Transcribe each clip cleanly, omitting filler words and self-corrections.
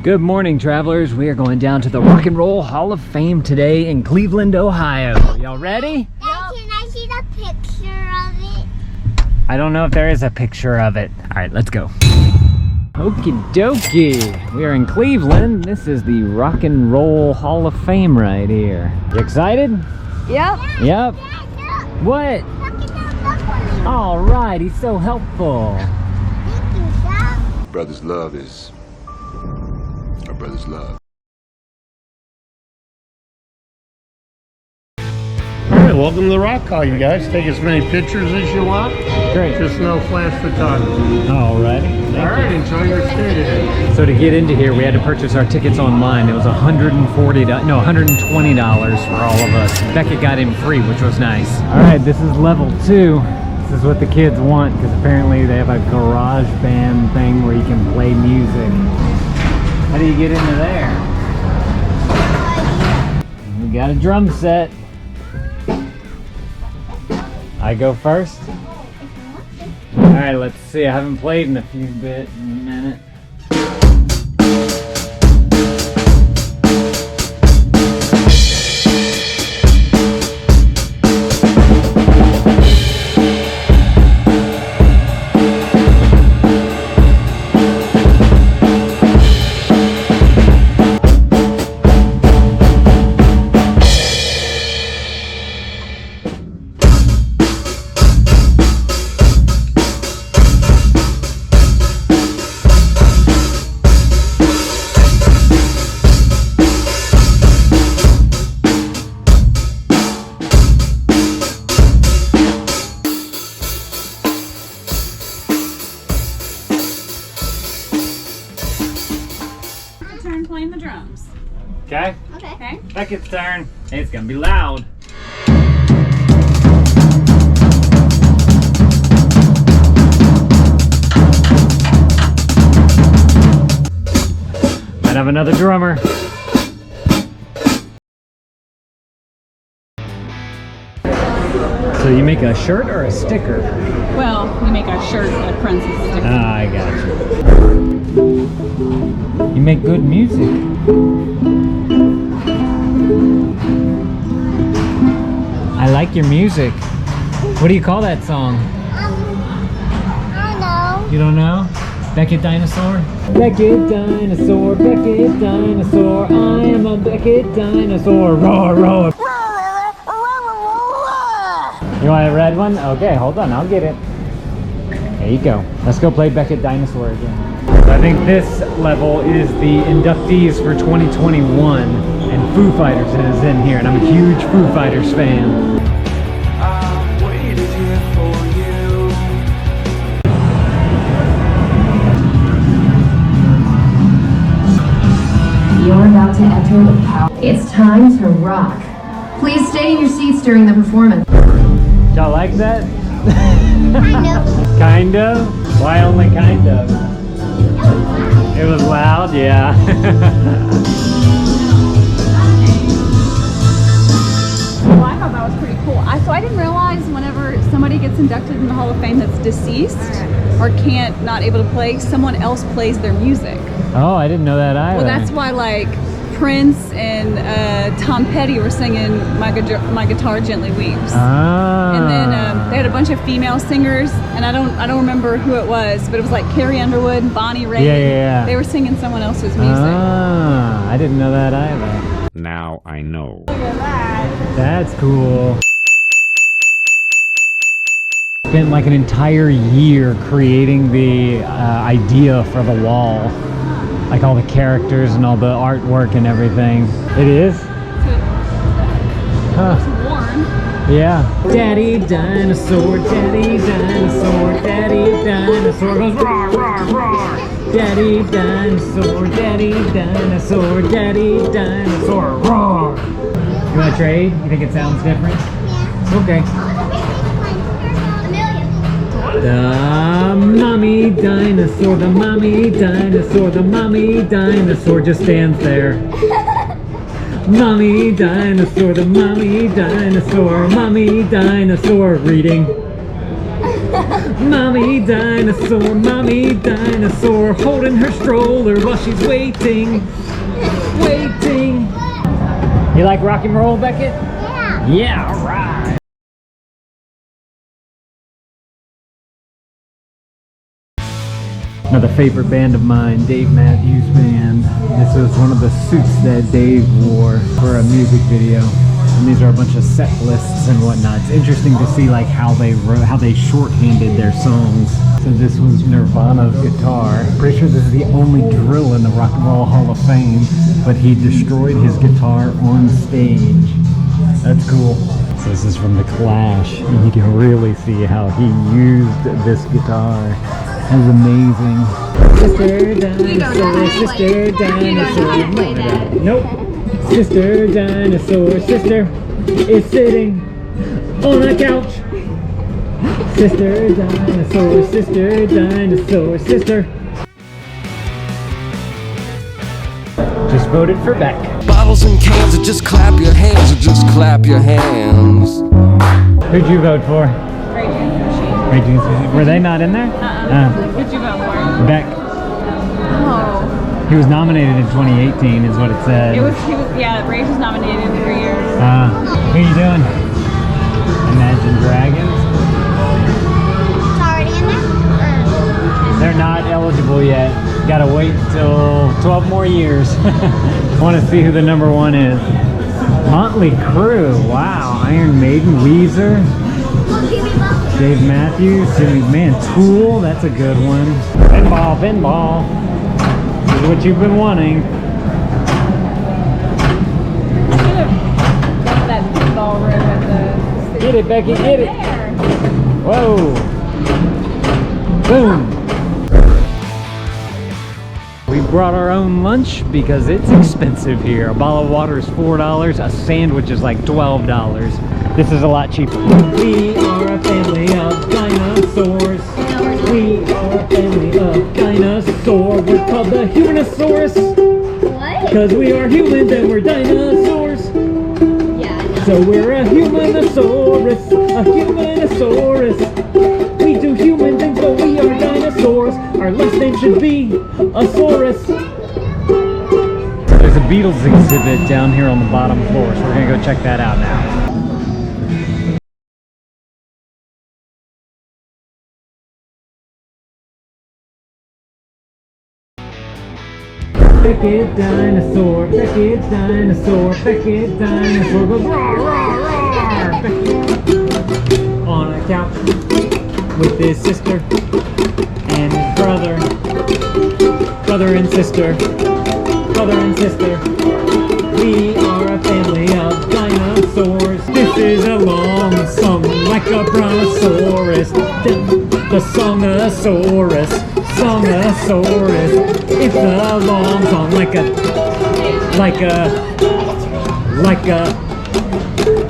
Good morning, travelers. We are going down to the Rock and Roll Hall of Fame today in Cleveland, Ohio. Y'all ready? Dad, can I see the picture of it? I don't know if there is a picture of it. All right, let's go. Okie dokie. We are in Cleveland. This is the Rock and Roll Hall of Fame right here. You excited? Yep. Yep. Dad, look. What? Look at that look. All right, he's so helpful. Thank you, Dad. Brother's love is a brother's love. Alright, welcome to the Rock Hall, you guys. Take as many pictures as you want. Great. Just no flash photography. All righty. Alright, enjoy your stay today. So to get into here, we had to purchase our tickets online. It was $120 for all of us. Beckett got in free, which was nice. All right, this is level 2. This is what the kids want because apparently they have a Garageband thing where you can play music. How do you get into there? We got a drum set. I go first. All right, let's see. I haven't played in a minute. Playing the drums. Okay. Okay. Beckett's turn. Hey, it's gonna be loud. Might have another drummer. So you make a shirt or a sticker? Well, we make our shirt that prints as a sticker. Ah, I got you. You make good music. I like your music. What do you call that song? I don't know. You don't know? Beckett Dinosaur? Beckett Dinosaur, Beckett Dinosaur, I am a Beckett Dinosaur. Roar, roar. You want a red one? Okay, hold on, I'll get it. There you go. Let's go play Beckett Dinosaur again. So I think this level is the inductees for 2021, and Foo Fighters is in here, and I'm a huge Foo Fighters fan. I've waited here for you. You're about to enter the power. It's time to rock. Please stay in your seats during the performance. Y'all like that? Kind of. Kind of? Why only kind of? It was loud, yeah. Well, I thought that was pretty cool. So I didn't realize whenever somebody gets inducted in the Hall of Fame that's deceased or not able to play, someone else plays their music. Oh, I didn't know that either. Well, that's why like Prince and Tom Petty were singing My Guitar Gently Weeps. Ah. And then they had a bunch of female singers, and I don't remember who it was, but it was like Carrie Underwood and Bonnie Raitt. Yeah. They were singing someone else's music. Ah, I didn't know that either. Now I know. Look at that. That's cool. Spent like an entire year creating the idea for the wall. Like all the characters and all the artwork and everything. It is? Huh. It's worn. Yeah. Daddy dinosaur, daddy dinosaur, daddy dinosaur goes roar, roar, roar. Daddy dinosaur, daddy dinosaur, daddy dinosaur, roar. You want to trade? You think it sounds different? Yeah. Okay. Amelia. The mommy dinosaur, the mommy dinosaur, the mommy dinosaur just stands there. Mommy dinosaur, the mommy dinosaur reading. Mommy dinosaur, holding her stroller while she's waiting. You like rock and roll, Beckett? Yeah. Yeah, all right. Another favorite band of mine, Dave Matthews Band. This was one of the suits that Dave wore for a music video. And these are a bunch of set lists and whatnot. It's interesting to see like how they shorthanded their songs. So this was Nirvana's guitar. Pretty sure this is the only drill in the Rock and Roll Hall of Fame, but he destroyed his guitar on stage. That's cool. So this is from The Clash, and you can really see how he used this guitar. That was amazing. Sister dinosaur. Nope. Sister dinosaur. Sister is sitting on a couch. Sister dinosaur. Sister. Just voted for Beck. Bottles and cans, or just clap your hands, or just clap your hands. Who'd you vote for? Ray June's Machine. Were they not in there? Who'd you vote for? Beck. Oh. He was nominated in 2018 is what it said. He was, yeah, Ray was nominated in 3 years. Who are you doing? Imagine Dragons? It's already in there? They're not eligible yet. Gotta wait till 12 more years. Want to see who the number one is. Motley Crue. Wow. Iron Maiden. Weezer. Dave Matthews. Man, Tool. That's a good one. Pinball. This is what you've been wanting. You should have got that pinball room at the... Get it, Becky. Get it. There. Whoa. Boom. We brought our own lunch because it's expensive here. A bottle of water is $4. A sandwich is like $12. This is a lot cheaper. We are a family of dinosaurs. We are a family of dinosaurs. We're called the Humanosaurus. What? Because we are humans and we're dinosaurs. Yeah. So we're a Humanosaurus. A Humanosaurus. We do human things, but we are dinosaurs. Our last name should be a Saurus. There's a Beatles exhibit down here on the bottom floor, so we're gonna go check that out now. Beckett dinosaur, Beckett dinosaur, Beckett dinosaur goes roar, roar, roar. Beckett on a couch with his sister and his brother and sister. We are a family of dinosaurs. This is a long song like a brontosaurus. The songosaurus. It's a long song like a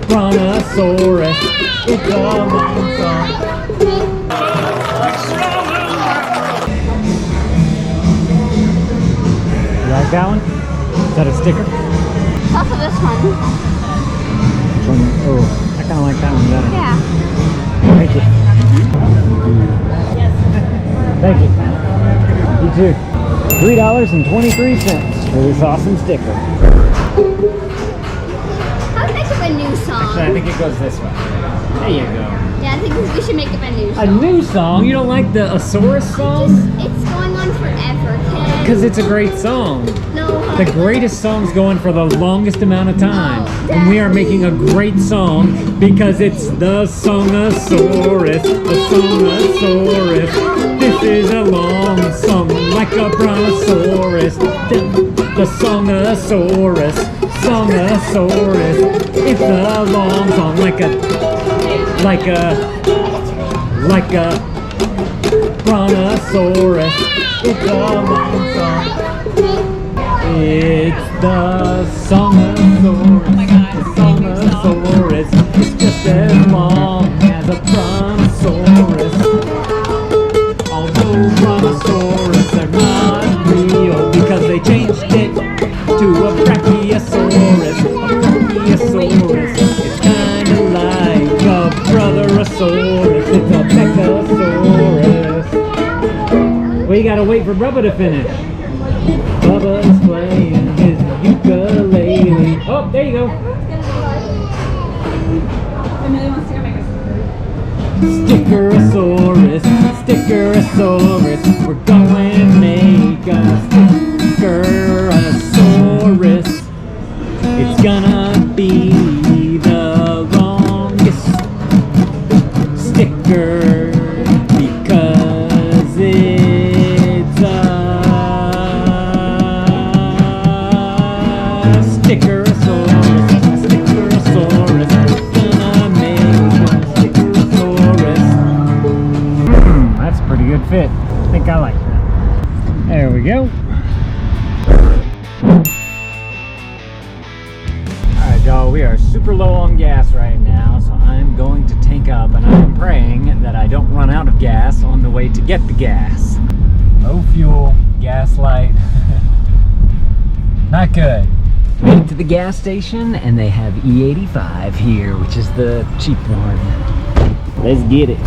brontosaurus. It's a long song. You like that one? Is that a sticker? It's also this one. Which one? Oh, I kind of like that one better. Yeah. Thank you. Thank you. You too. $3.23 for this awesome sticker. How to make up a new song? Actually, I think it goes this way. There you go. Yeah, I think we should make up a new A song. new song? You don't like the Asaurus song? It's going on forever, kid. Because it's a great song. No. The greatest song's going for the longest amount of time. And we are making a great song because it's the Songosaurus. This is a long song like a brontosaurus. The Songosaurus. It's a long song like a brontosaurus. It's a long song. It's the Songosaurus. Oh my God, The it's a new song. Songosaurus. It's just as long as a brontosaurus. Although brontosaurus are not real because they changed it to a brachiosaurus. It's kinda like a brotherosaurus. It's a for Bubba to finish. Bubba's playing his ukulele. Oh, there you go. Amelia wants to go make a Stickerosaurus, Stickerosaurus. We're going to make a Stickerosaurus. It's gonna be the longest sticker because it's a Stickerosaurus. Stickerosaurus. Gonna make a Stickerosaurus. That's a pretty good fit. I think I like that. There we go. Y'all, we are super low on gas right now, so I'm going to tank up, and I'm praying that I don't run out of gas on the way to get the gas. Low fuel, gas light. Not good. Made it to the gas station, and they have E85 here, which is the cheap one. Let's get it.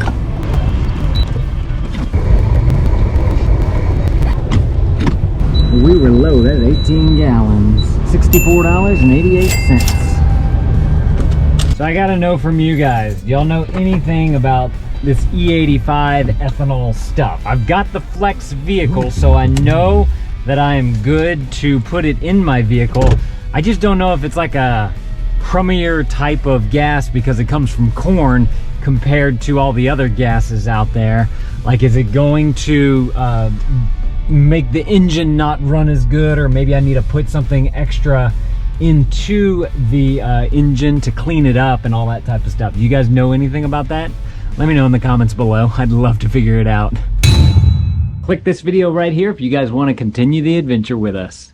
We were low, that's 18 gallons. $64.88. So I gotta know from you guys, y'all know anything about this E85 ethanol stuff? I've got the Flex vehicle, so I know that I am good to put it in my vehicle. I just don't know if it's like a crummier type of gas because it comes from corn compared to all the other gases out there. Like, is it going to make the engine not run as good, or maybe I need to put something extra into the engine to clean it up and all that type of stuff? You guys know anything about that? Let me know in the comments below. I'd love to figure it out. Click this video right here if you guys want to continue the adventure with us.